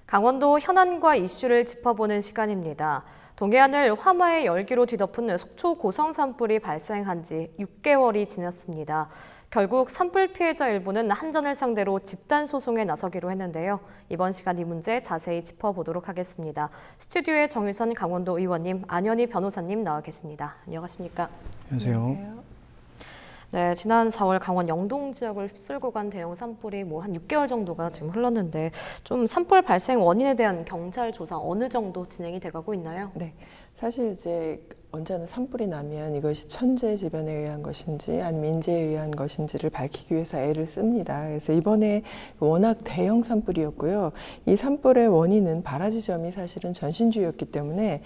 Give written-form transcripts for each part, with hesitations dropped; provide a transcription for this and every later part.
강원도 현안과 이슈를 짚어보는 시간입니다. 동해안을 화마의 열기로 뒤덮은 속초 고성 산불이 발생한 지 6개월이 지났습니다. 결국 산불 피해자 일부는 한전을 상대로 집단 소송에 나서기로 했는데요. 이번 시간 이 문제 자세히 짚어보도록 하겠습니다. 스튜디오에 정유선 강원도 의원님, 안현희 변호사님 나와 계십니다. 안녕하십니까? 안녕하세요. 네, 지난 4월 강원 영동 지역을 휩쓸고 간 대형 산불이 한 6개월 정도가 지금 흘렀는데 좀 산불 발생 원인에 대한 경찰 조사 어느 정도 진행이 돼가고 있나요? 네, 사실 이제 언제나 산불이 나면 이것이 천재지변에 의한 것인지 아니면 인재에 의한 것인지를 밝히기 위해서 애를 씁니다. 그래서 이번에 워낙 대형 산불이었고요. 이 산불의 원인은 발화지점이 사실은 전신주였기 때문에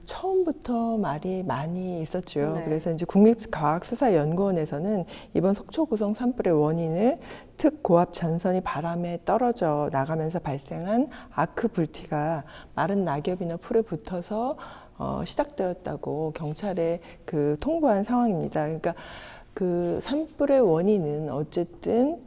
처음부터 말이 많이 있었죠. 네. 그래서 이제 국립과학수사연구원에서는 이번 속초 고성 산불의 원인을 특고압 전선이 바람에 떨어져 나가면서 발생한 아크 불티가 마른 낙엽이나 풀에 붙어서 시작되었다고 경찰에 통보한 상황입니다. 그러니까 그 산불의 원인은 어쨌든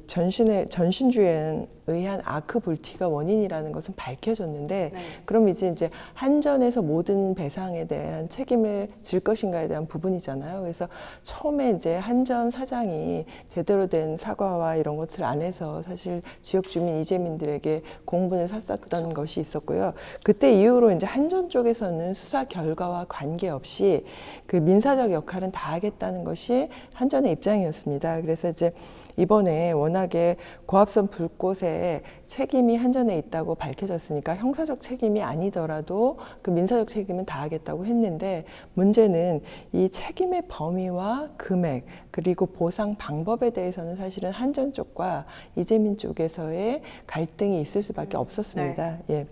전신주에 의한 아크 불티가 원인이라는 것은 밝혀졌는데, 네. 그럼 이제 한전에서 모든 배상에 대한 책임을 질 것인가에 대한 부분이잖아요. 그래서 처음에 이제 한전 사장이 제대로 된 사과와 이런 것을 안 해서 사실 지역 주민 이재민들에게 공분을 샀었던 것이 있었고요. 그때 이후로 이제 한전 쪽에서는 수사 결과와 관계없이 그 민사적 역할은 다 하겠다는 것이 한전의 입장이었습니다. 그래서 이제 이번에 워낙에 고압선 불꽃에 책임이 한전에 있다고 밝혀졌으니까 형사적 책임이 아니더라도 그 민사적 책임은 다하겠다고 했는데, 문제는 이 책임의 범위와 금액 그리고 보상 방법에 대해서는 사실은 한전 쪽과 이재민 쪽에서의 갈등이 있을 수밖에 없었습니다. 네. 예.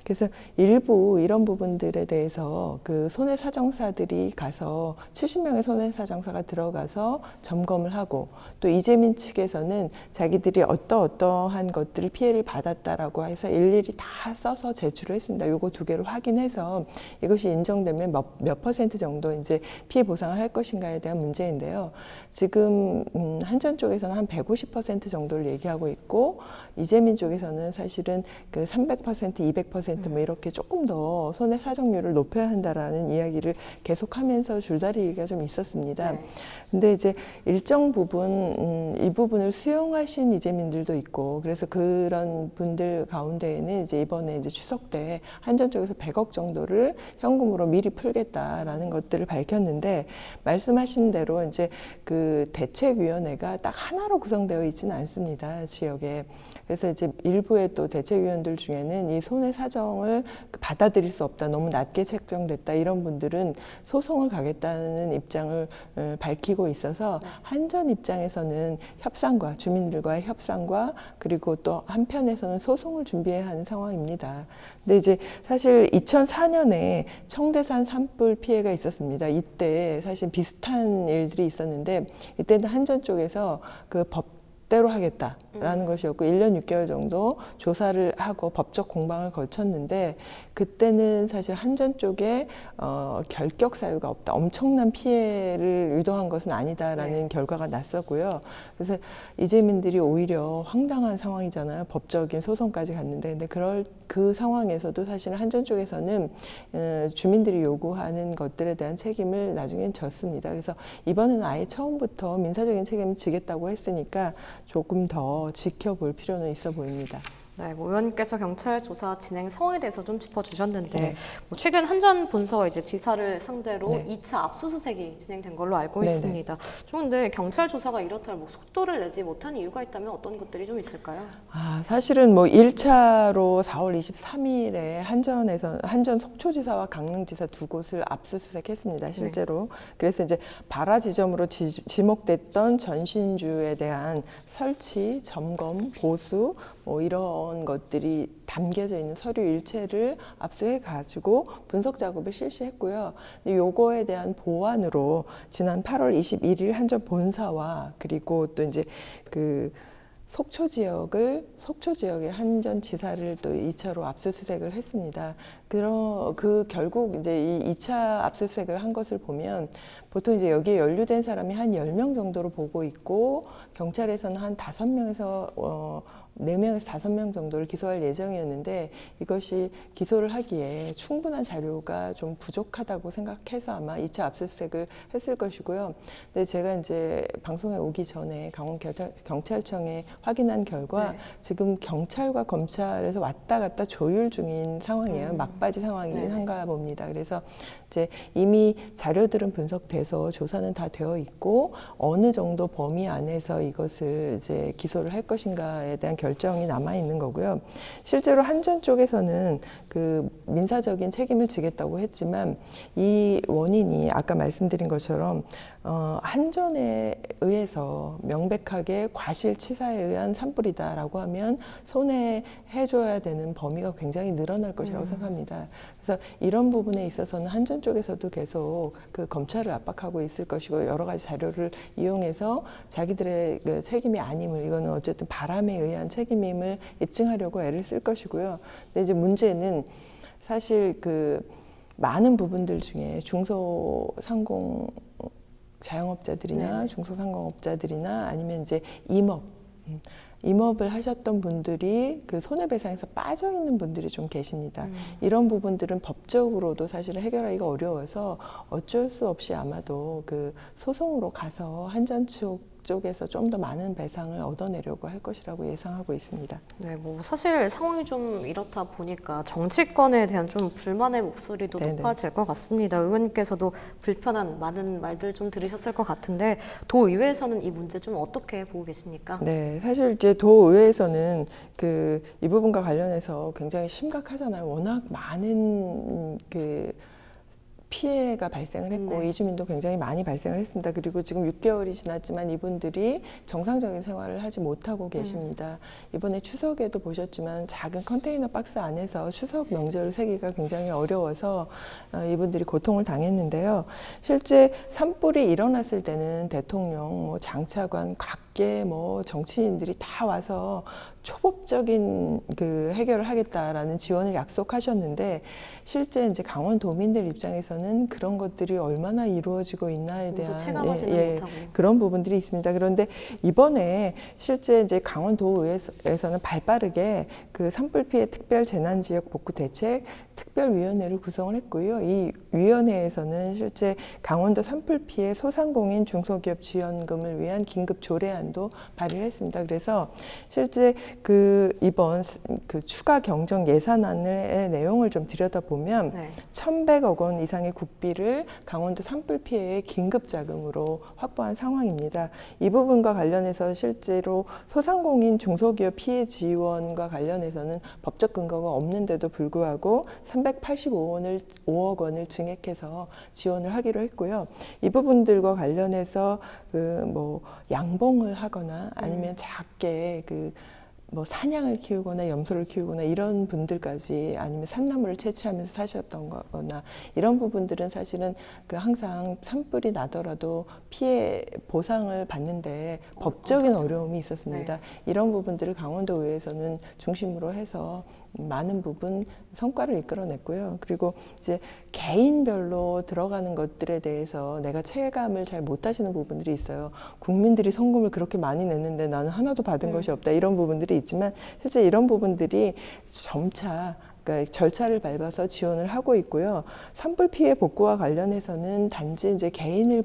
그래서 일부 이런 부분들에 대해서 그 손해사정사들이 가서 70명의 손해사정사가 들어가서 점검을 하고, 또 이재민 측에서는 자기들이 어떠한 것들을 피해를 받았다라고 해서 일일이 다 써서 제출을 했습니다. 요거 두 개를 확인해서 이것이 인정되면 몇 퍼센트 정도 이제 피해 보상을 할 것인가에 대한 문제인데요. 지금 한전 쪽에서는 한 150% 정도를 얘기하고 있고, 이재민 쪽에서는 사실은 300%, 200% 뭐 이렇게 조금 더 손해사정률을 높여야 한다라는 이야기를 계속하면서 줄다리기가 좀 있었습니다. 네. 근데 이제 일정 부분 이 부분을 수용하신 이재민들도 있고, 그래서 그런 분들 가운데에는 이제 이번에 이제 추석 때 한전 쪽에서 100억 정도를 현금으로 미리 풀겠다라는 것들을 밝혔는데, 말씀하신 대로 이제 그 대책위원회가 딱 하나로 구성되어 있지는 않습니다, 지역에. 그래서 이제 일부의 또 대책위원들 중에는 이 손해사정을 받아들일 수 없다, 너무 낮게 책정됐다, 이런 분들은 소송을 가겠다는 입장을 밝히고 있어서 한전 입장에서는 협상과 주민들과의 협상과 그리고 또 한편에서는 소송을 준비해야 하는 상황입니다. 근데 이제 사실 2004년에 청대산 산불 피해가 있었습니다. 이때 사실 비슷한 일들이 있었는데, 이때는 한전 쪽에서 그 법대로 하겠다라는 것이었고 1년 6개월 정도 조사를 하고 법적 공방을 거쳤는데, 그때는 사실 한전 쪽에 결격 사유가 없다, 엄청난 피해를 유도한 것은 아니다라는 결과가 났었고요. 그래서 이재민들이 오히려 황당한 상황이잖아요. 법적인 소송까지 갔는데, 근데 그 상황에서도 사실 한전 쪽에서는 주민들이 요구하는 것들에 대한 책임을 나중엔 졌습니다. 그래서 이번에는 아예 처음부터 민사적인 책임을 지겠다고 했으니까 조금 더 지켜볼 필요는 있어 보입니다. 네, 의원님께서 경찰 조사 진행 상황에 대해서 좀 짚어주셨는데, 최근 한전 본서 이제 지사를 상대로 2차 압수수색이 진행된 걸로 알고 있습니다. 근데 경찰 조사가 이렇다 속도를 내지 못한 이유가 있다면 어떤 것들이 좀 있을까요? 사실은 1차로 4월 23일에 한전 속초지사와 강릉지사 두 곳을 압수수색했습니다, 실제로. 그래서 이제 발화 지점으로 지목됐던 전신주에 대한 설치, 점검, 보수 이런 것들이 담겨져 있는 서류 일체를 압수해 가지고 분석 작업을 실시했고요. 근데 요거에 대한 보완으로 지난 8월 21일 한전 본사와 그리고 또 이제 속초 지역의 한전 지사를 또 2차로 압수수색을 했습니다. 결국 이제 이 2차 압수수색을 한 것을 보면 보통 이제 여기에 연루된 사람이 한 10명 정도로 보고 있고, 경찰에서는 한 5명에서 4명에서 5명 정도를 기소할 예정이었는데 이것이 기소를 하기에 충분한 자료가 좀 부족하다고 생각해서 아마 2차 압수수색을 했을 것이고요. 근데 제가 이제 방송에 오기 전에 강원 경찰청에 확인한 결과 지금 경찰과 검찰에서 왔다 갔다 조율 중인 상황이에요. 막바지 상황이긴 한가 봅니다. 그래서 이제 이미 자료들은 분석돼서 조사는 다 되어 있고 어느 정도 범위 안에서 이것을 이제 기소를 할 것인가에 대한 결정이 남아 있는 거고요. 실제로 한전 쪽에서는 그 민사적인 책임을 지겠다고 했지만 이 원인이 아까 말씀드린 것처럼 한전에 의해서 명백하게 과실치사에 의한 산불이다라고 하면 손해해줘야 되는 범위가 굉장히 늘어날 것이라고 생각합니다. 그래서 이런 부분에 있어서는 한전 쪽에서도 계속 그 검찰을 압박하고 있을 것이고 여러 가지 자료를 이용해서 자기들의 그 책임이 아님을 이거는 어쨌든 바람에 의한 책임임을 입증하려고 애를 쓸 것이고요. 근데 이제 문제는 사실 그 많은 부분들 중에 중소상공 자영업자들이나 중소상공업자들이나 아니면 이제 임업을 하셨던 분들이 그 손해배상에서 빠져 있는 분들이 좀 계십니다. 이런 부분들은 법적으로도 사실은 해결하기가 어려워서 어쩔 수 없이 아마도 그 소송으로 가서 한전 쪽에서 좀 더 많은 배상을 얻어내려고 할 것이라고 예상하고 있습니다. 네, 뭐 사실 상황이 좀 이렇다 보니까 정치권에 대한 좀 불만의 목소리도 높아질 것 같습니다. 의원님께서도 불편한 많은 말들 좀 들으셨을 것 같은데 도의회에서는 이 문제 좀 어떻게 보고 계십니까? 네, 사실 이제 도의회에서는 그 이 부분과 관련해서 굉장히 심각하잖아요. 워낙 많은 그 피해가 발생을 했고 이주민도 굉장히 많이 발생을 했습니다. 그리고 지금 6개월이 지났지만 이분들이 정상적인 생활을 하지 못하고 계십니다. 이번에 추석에도 보셨지만 작은 컨테이너 박스 안에서 추석 명절을 새기가 굉장히 어려워서 이분들이 고통을 당했는데요. 실제 산불이 일어났을 때는 대통령, 뭐 장차관, 각계 뭐 정치인들이 다 와서 초법적인 그 해결을 하겠다라는 지원을 약속하셨는데 실제 이제 강원도민들 입장에서는 그런 것들이 얼마나 이루어지고 있나에 대한 그런 부분들이 있습니다. 그런데 이번에 실제 이제 강원도의회에서는 발빠르게 그 산불 피해 특별 재난 지역 복구 대책 특별위원회를 구성을 했고요. 이 위원회에서는 실제 강원도 산불 피해 소상공인 중소기업 지원금을 위한 긴급 조례안도 발의를 했습니다. 그래서 실제 그 이번 그 추가 경정 예산안의 내용을 좀 들여다보면 1,100억 원 이상의 국비를 강원도 산불 피해의 긴급 자금으로 확보한 상황입니다. 이 부분과 관련해서 실제로 소상공인 중소기업 피해 지원과 관련해서는 법적 근거가 없는데도 불구하고 385억 원을 증액해서 지원을 하기로 했고요. 이 부분들과 관련해서 그 뭐 양봉을 하거나 아니면 작게 그 뭐 사냥을 키우거나 염소를 키우거나 이런 분들까지 아니면 산나물을 채취하면서 사셨던 거나 이런 부분들은 사실은 그 항상 산불이 나더라도 피해 보상을 받는데 법적인 어려움이 있었습니다. 이런 부분들을 강원도의회에서는 중심으로 해서 많은 부분 성과를 이끌어냈고요. 그리고 이제 개인별로 들어가는 것들에 대해서 내가 체감을 잘 못하시는 부분들이 있어요. 국민들이 성금을 그렇게 많이 냈는데 나는 하나도 받은 것이 없다. 이런 부분들이 있지만 실제 이런 부분들이 점차 그러니까 절차를 밟아서 지원을 하고 있고요. 산불 피해 복구와 관련해서는 단지 이제 개인의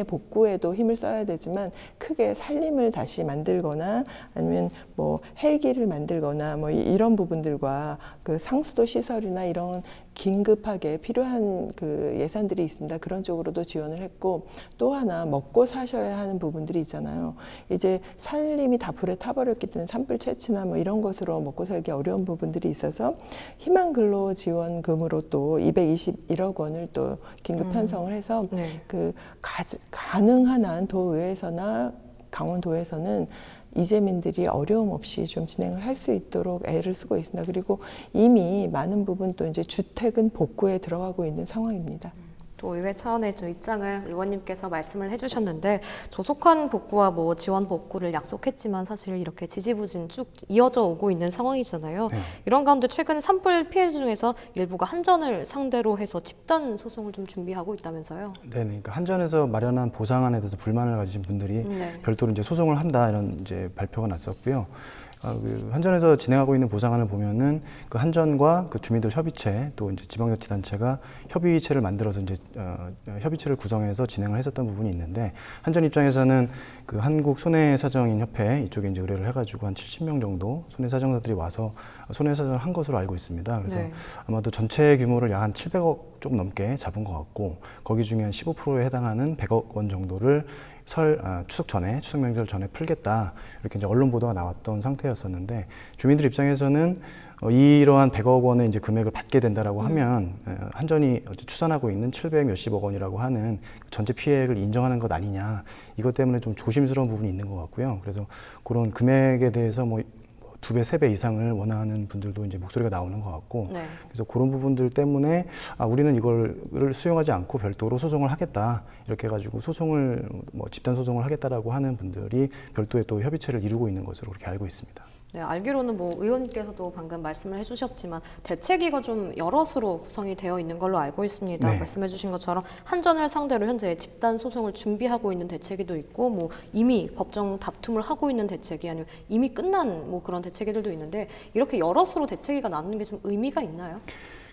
복구에도 힘을 써야 되지만 크게 살림을 다시 만들거나 아니면 뭐 헬기를 만들거나 뭐 이런 부분들과 그 상수도 시설이나 이런 긴급하게 필요한 그 예산들이 있습니다. 그런 쪽으로도 지원을 했고 또 하나 먹고 사셔야 하는 부분들이 있잖아요. 이제 살림이 다 불에 타버렸기 때문에 산불 채취나 뭐 이런 것으로 먹고 살기 어려운 부분들이 있어서 희망근로지원금으로 또 221억 원을 또 긴급 편성을 해서 그 가능한 한 도의회에서나 강원도에서는 이재민들이 어려움 없이 좀 진행을 할 수 있도록 애를 쓰고 있습니다. 그리고 이미 많은 부분 또 이제 주택은 복구에 들어가고 있는 상황입니다. 또 의회 차원의 좀 입장을 의원님께서 말씀을 해주셨는데 조속한 복구와 뭐 지원 복구를 약속했지만 사실 이렇게 지지부진 쭉 이어져 오고 있는 상황이잖아요. 이런 가운데 최근 산불 피해 중에서 일부가 한전을 상대로 해서 집단 소송을 좀 준비하고 있다면서요? 네, 그러니까 한전에서 마련한 보상안에 대해서 불만을 가지신 분들이 별도로 이제 소송을 한다 이런 이제 발표가 났었고요. 그 한전에서 진행하고 있는 보상안을 보면은 그 한전과 그 주민들 협의체 또 이제 지방자치단체가 협의체를 만들어서 이제 협의체를 구성해서 진행을 했었던 부분이 있는데 한전 입장에서는 그 한국 손해사정인 협회 이쪽에 이제 의뢰를 해가지고 한 70명 정도 손해사정자들이 와서 손해사정을 한 것으로 알고 있습니다. 그래서 네. 아마도 전체 규모를 약 한 700억 좀 넘게 잡은 것 같고 거기 중에 한 15%에 해당하는 100억 원 정도를 추석 전에, 추석 명절 전에 풀겠다. 이렇게 이제 언론 보도가 나왔던 상태였었는데 주민들 입장에서는 이러한 100억 원의 이제 금액을 받게 된다라고 하면 한전이 추산하고 있는 700 몇십억 원이라고 하는 전체 피해액을 인정하는 것 아니냐. 이것 때문에 좀 조심스러운 부분이 있는 것 같고요. 그래서 그런 금액에 대해서 뭐 2배, 3배 이상을 원하는 분들도 이제 목소리가 나오는 것 같고, 네. 그래서 그런 부분들 때문에 우리는 이걸 수용하지 않고 별도로 소송을 하겠다 이렇게 해가지고 소송을 집단 소송을 하겠다라고 하는 분들이 별도의 또 협의체를 이루고 있는 것으로 그렇게 알고 있습니다. 네, 알기로는 뭐 의원님께서도 방금 말씀을 해주셨지만 대책위가 좀 여럿으로 구성이 되어 있는 걸로 알고 있습니다. 네. 말씀해주신 것처럼 한전을 상대로 현재 집단 소송을 준비하고 있는 대책위도 있고, 뭐 이미 법정 다툼을 하고 있는 대책위 아니면 이미 끝난 뭐 그런 대책위들도 있는데 이렇게 여럿으로 대책위가 나누는 게 좀 의미가 있나요?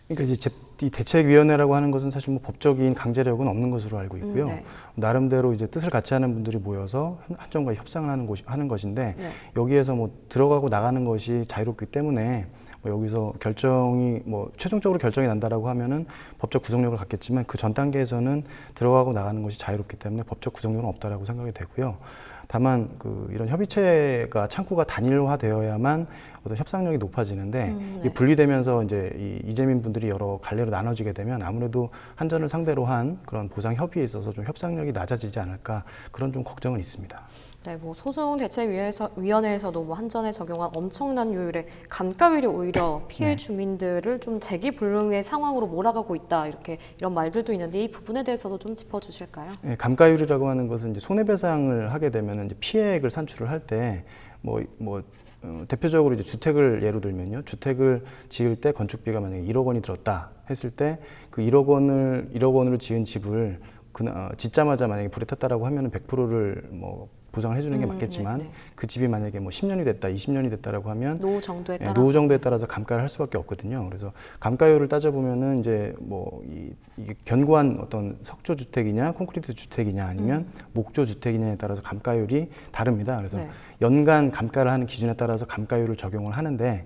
그러니까 이제 이 대책위원회라고 하는 것은 사실 뭐 법적인 강제력은 없는 것으로 알고 있고요. 네. 나름대로 이제 뜻을 같이 하는 분들이 모여서 한전과 협상을 하는 것인데 네. 여기에서 뭐 들어가고 나가는 것이 자유롭기 때문에 뭐 여기서 결정이 뭐 최종적으로 결정이 난다라고 하면은 법적 구속력을 갖겠지만 그 전 단계에서는 들어가고 나가는 것이 자유롭기 때문에 법적 구속력은 없다라고 생각이 되고요. 다만 이런 협의체가 창구가 단일화되어야만 어떤 협상력이 높아지는데 네. 이 분리되면서 이제 이재민 분들이 여러 갈래로 나눠지게 되면 아무래도 한전을 상대로 한 그런 보상 협의에 있어서 좀 협상력이 낮아지지 않을까 그런 좀 걱정은 있습니다. 네, 뭐 소송대책위원회에서도 뭐 한전에 적용한 엄청난 요율의 감가율이 오히려 피해 네. 주민들을 좀 재기불능의 상황으로 몰아가고 있다 이런 말들도 있는데 이 부분에 대해서도 좀 짚어주실까요? 네, 감가율이라고 하는 것은 이제 손해배상을 하게 되면 이제 피해액을 산출을 할 때 대표적으로 이제 주택을 예로 들면요, 주택을 지을 때 건축비가 만약에 1억 원이 들었다 했을 때 그 1억 원으로 지은 집을 짓자마자 만약에 불에 탔다라고 하면은 100%를 보상을 해주는 게 맞겠지만 네. 그 집이 만약에 10년이 됐다, 20년이 됐다라고 하면 노후 정도에 따라서 노후 정도에 따라서 감가를 할 수밖에 없거든요. 그래서 감가율을 따져보면은 이제 이게 견고한 어떤 석조 주택이냐, 콘크리트 주택이냐, 아니면 목조 주택이냐에 따라서 감가율이 다릅니다. 그래서 네. 연간 감가를 하는 기준에 따라서 감가율을 적용을 하는데.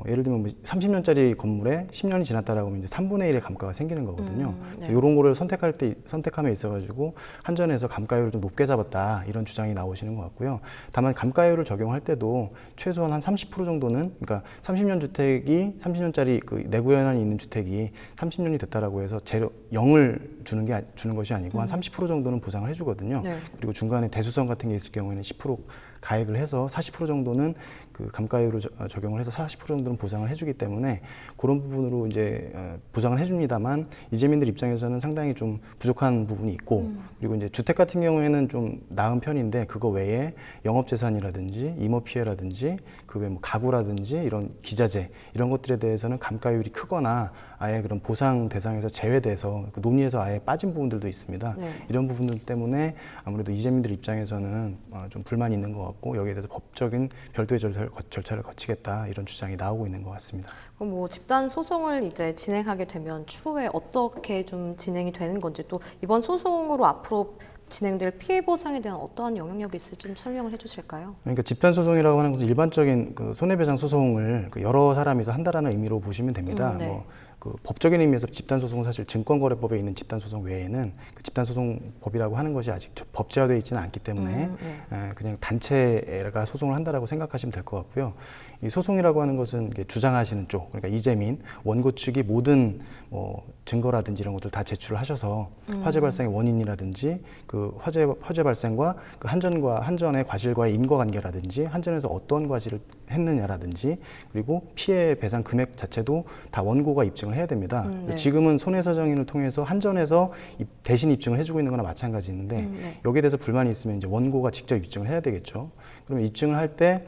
예를 들면 30년짜리 건물에 10년이 지났다라고 하면 이제 3분의 1의 감가가 생기는 거거든요. 네. 그래서 이런 거를 선택함에 있어가지고 한전에서 감가율을 좀 높게 잡았다 이런 주장이 나오시는 것 같고요. 다만 감가율을 적용할 때도 최소한 한 30% 정도는, 그러니까 30년짜리 그 내구 연한이 있는 주택이 30년이 됐다라고 해서 재료 0을 주는 것이 아니고 한 30% 정도는 보상을 해주거든요. 네. 그리고 중간에 대수성 같은 게 있을 경우에는 10% 가액을 해서 40% 정도는 그 감가율을 적용을 해서 40% 정도는 보상을 해주기 때문에 그런 부분으로 이제 보상을 해줍니다만 이재민들 입장에서는 상당히 좀 부족한 부분이 있고 그리고 이제 주택 같은 경우에는 좀 나은 편인데 그거 외에 영업재산이라든지 임업 피해라든지 그 외에 가구라든지 이런 기자재 이런 것들에 대해서는 감가율이 크거나 아예 그런 보상 대상에서 제외돼서 그 논의에서 아예 빠진 부분들도 있습니다. 네. 이런 부분들 때문에 아무래도 이재민들 입장에서는 좀 불만이 있는 것 같고 여기에 대해서 법적인 별도의 절차를 거치겠다 이런 주장이 나오고 있는 것 같습니다. 그럼 뭐 집단 소송을 이제 진행하게 되면 추후에 어떻게 좀 진행이 되는 건지 또 이번 소송으로 앞으로 진행될 피해 보상에 대한 어떠한 영향력이 있을지 좀 설명을 해주실까요? 그러니까 집단 소송이라고 하는 것은 일반적인 그 손해배상 소송을 여러 사람이서 한다라는 의미로 보시면 됩니다. 네. 그 법적인 의미에서 집단 소송은 사실 증권거래법에 있는 집단 소송 외에는 그 집단 소송법이라고 하는 것이 아직 법제화되어 있지는 않기 때문에 네. 그냥 단체가 소송을 한다라고 생각하시면 될 것 같고요. 이 소송이라고 하는 것은 주장하시는 쪽, 그러니까 이재민 원고 측이 모든 증거라든지 이런 것들 다 제출을 하셔서 화재 발생의 원인이라든지 그 화재 발생과 그 한전의 과실과의 인과관계라든지 한전에서 어떤 과실을 했느냐라든지 그리고 피해 배상 금액 자체도 다 원고가 입증을 해야 됩니다. 네. 지금은 손해사정인을 통해서 한전에서 대신 입증을 해주고 있는 거나 마찬가지인데 네. 여기에 대해서 불만이 있으면 이제 원고가 직접 입증을 해야 되겠죠. 그러면 입증을 할 때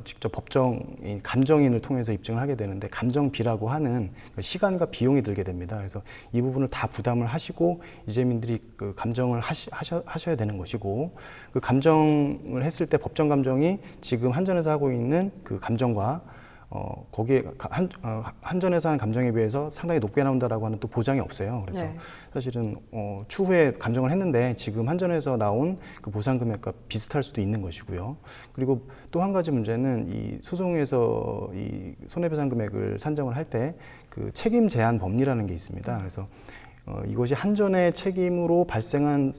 직접 법정인 감정인을 통해서 입증을 하게 되는데 감정비라고 하는 그 시간과 비용이 들게 됩니다. 그래서 이 부분을 다 부담을 하시고 이재민들이 그 감정을 하셔야 되는 것이고 그 감정을 했을 때 법정 감정이 지금 한전에서 하고 있는 그 감정과 거기에 한전에서 하는 감정에 비해서 상당히 높게 나온다라고 하는 또 보장이 없어요. 그래서 네. 사실은 추후에 감정을 했는데 지금 한전에서 나온 그 보상 금액과 비슷할 수도 있는 것이고요. 그리고 또 한 가지 문제는 이 소송에서 이 손해배상 금액을 산정을 할 때 그 책임 제한 법리라는 게 있습니다. 그래서 이것이 한전의 책임으로 발생한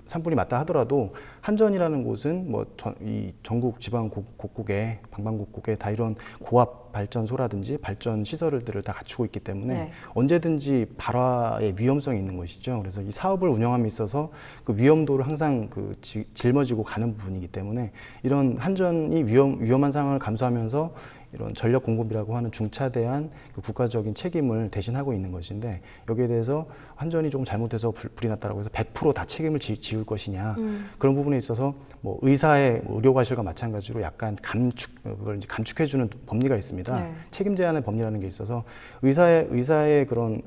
산불이 맞다 하더라도 한전이라는 곳은 이 전국 지방 곳곳에 방방곡곡에 다 이런 고압 발전소라든지 발전 시설들을 다 갖추고 있기 때문에 네. 언제든지 발화의 위험성이 있는 것이죠. 그래서 이 사업을 운영함에 있어서 그 위험도를 항상 짊어지고 가는 부분이기 때문에 이런 한전이 위험한 상황을 감수하면서 이런 전력 공급이라고 하는 중차대한 그 국가적인 책임을 대신하고 있는 것인데 여기에 대해서 한전이 조금 잘못해서 불이 났다라고 해서 100% 다 책임을 지울 것이냐 그런 부분에 있어서 의사의 의료과실과 마찬가지로 약간 그걸 이제 감축해주는 법리가 있습니다. 네. 책임 제한의 법리라는 게 있어서 의사의 그런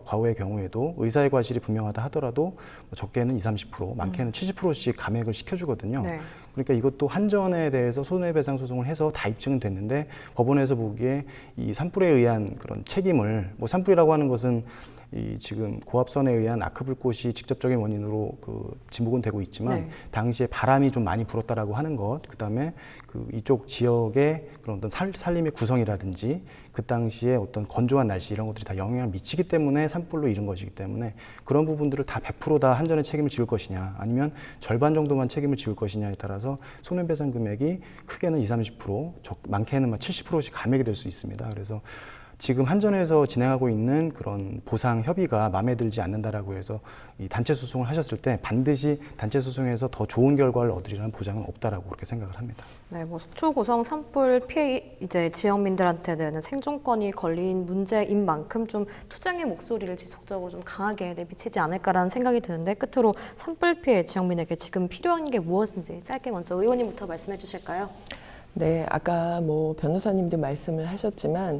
과오의 경우에도 의사의 과실이 분명하다 하더라도 적게는 20-30%, 많게는 70%씩 감액을 시켜주거든요. 네. 그러니까 이것도 한전에 대해서 손해배상 소송을 해서 다 입증은 됐는데 법원에서 보기에 이 산불에 의한 그런 책임을 산불이라고 하는 것은 이 지금 고압선에 의한 아크불꽃이 직접적인 원인으로 지목은 되고 있지만 네. 당시에 바람이 좀 많이 불었다라고 하는 것, 그다음에 이쪽 지역의 그런 어떤 산림의 구성이라든지 그 당시에 어떤 건조한 날씨 이런 것들이 다 영향을 미치기 때문에 산불로 이른 것이기 때문에 그런 부분들을 다 100% 다 한전의 책임을 지울 것이냐 아니면 절반 정도만 책임을 지울 것이냐에 따라서 손해배상 금액이 크게는 20-30%, 많게는 70%씩 감액이 될 수 있습니다. 그래서 지금 한전에서 진행하고 있는 그런 보상 협의가 마음에 들지 않는다라고 해서 이 단체 소송을 하셨을 때 반드시 단체 소송에서 더 좋은 결과를 얻으리라는 보장은 없다라고 그렇게 생각을 합니다. 네, 속초 고성 산불 피해 이제 지역민들한테는 생존권이 걸린 문제인 만큼 좀 투쟁의 목소리를 지속적으로 좀 강하게 내비치지 않을까라는 생각이 드는데 끝으로 산불 피해 지역민에게 지금 필요한 게 무엇인지 짧게 먼저 의원님부터 말씀해 주실까요? 네, 아까 변호사님도 말씀을 하셨지만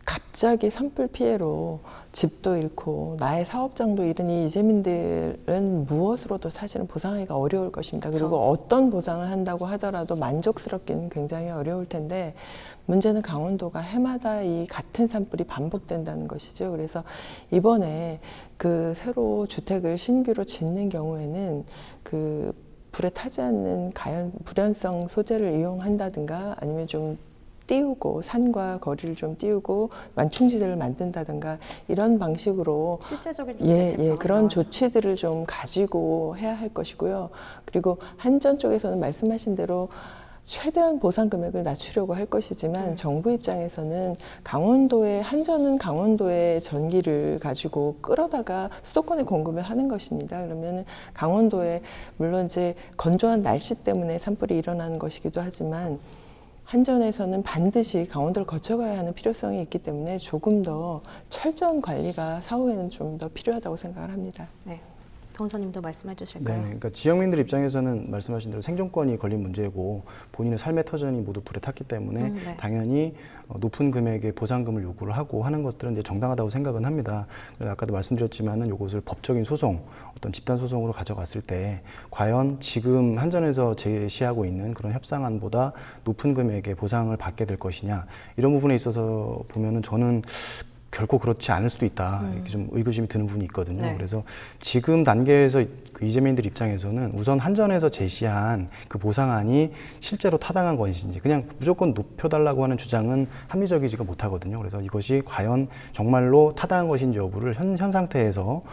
갑자기 산불 피해로 집도 잃고 나의 사업장도 잃은 이 이재민들은 무엇으로도 사실은 보상하기가 어려울 것입니다. 그리고 그렇죠. 어떤 보상을 한다고 하더라도 만족스럽기는 굉장히 어려울 텐데 문제는 강원도가 해마다 이 같은 산불이 반복된다는 것이죠. 그래서 이번에 새로 주택을 신규로 짓는 경우에는 불에 타지 않는 불연성 소재를 이용한다든가 아니면 좀 띄우고 산과 거리를 좀 띄우고 완충지대를 만든다든가 이런 방식으로 실제적인 그런 조치들을 좀 가지고 해야 할 것이고요. 그리고 한전 쪽에서는 말씀하신 대로 최대한 보상 금액을 낮추려고 할 것이지만 정부 입장에서는 한전은 강원도의 전기를 가지고 끌어다가 수도권에 공급을 하는 것입니다. 그러면 강원도에 물론 이제 건조한 날씨 때문에 산불이 일어나는 것이기도 하지만 한전에서는 반드시 강원도를 거쳐가야 하는 필요성이 있기 때문에 조금 더 철저한 관리가 사후에는 좀 더 필요하다고 생각을 합니다. 네. 변호사님도 말씀해 주실까요? 네, 그러니까 지역민들 입장에서는 말씀하신 대로 생존권이 걸린 문제고 본인의 삶의 터전이 모두 불에 탔기 때문에 네. 당연히 높은 금액의 보상금을 요구를 하고 하는 것들은 이제 정당하다고 생각은 합니다. 아까도 말씀드렸지만은 이것을 법적인 소송, 어떤 집단 소송으로 가져갔을 때 과연 지금 한전에서 제시하고 있는 그런 협상안보다 높은 금액의 보상을 받게 될 것이냐 이런 부분에 있어서 보면은 저는 결코 그렇지 않을 수도 있다 이렇게 좀 의구심이 드는 부분이 있거든요. 네. 그래서 지금 단계에서 이재민들 입장에서는 우선 한전에서 제시한 그 보상안이 실제로 타당한 것인지 그냥 무조건 높여달라고 하는 주장은 합리적이지가 못하거든요. 그래서 이것이 과연 정말로 타당한 것인지 여부를 현 상태에서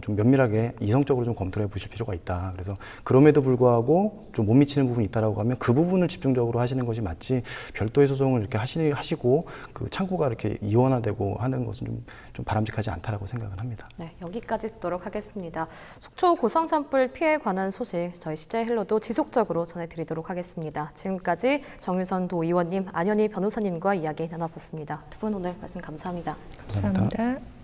좀 면밀하게 이성적으로 좀 검토해 보실 필요가 있다. 그래서 그럼에도 불구하고 좀 못 미치는 부분이 있다라고 하면 그 부분을 집중적으로 하시는 것이 맞지 별도의 소송을 이렇게 하시고 창구가 이렇게 이원화되고 하는 것은 좀 바람직하지 않다라고 생각은 합니다. 네, 여기까지 듣도록 하겠습니다. 속초 고성 산불 피해에 관한 소식 저희 CJ 헬로도 지속적으로 전해드리도록 하겠습니다. 지금까지 정유선 도의원님, 안현희 변호사님과 이야기 나눠봤습니다. 두 분 오늘 말씀 감사합니다. 감사합니다. 감사합니다.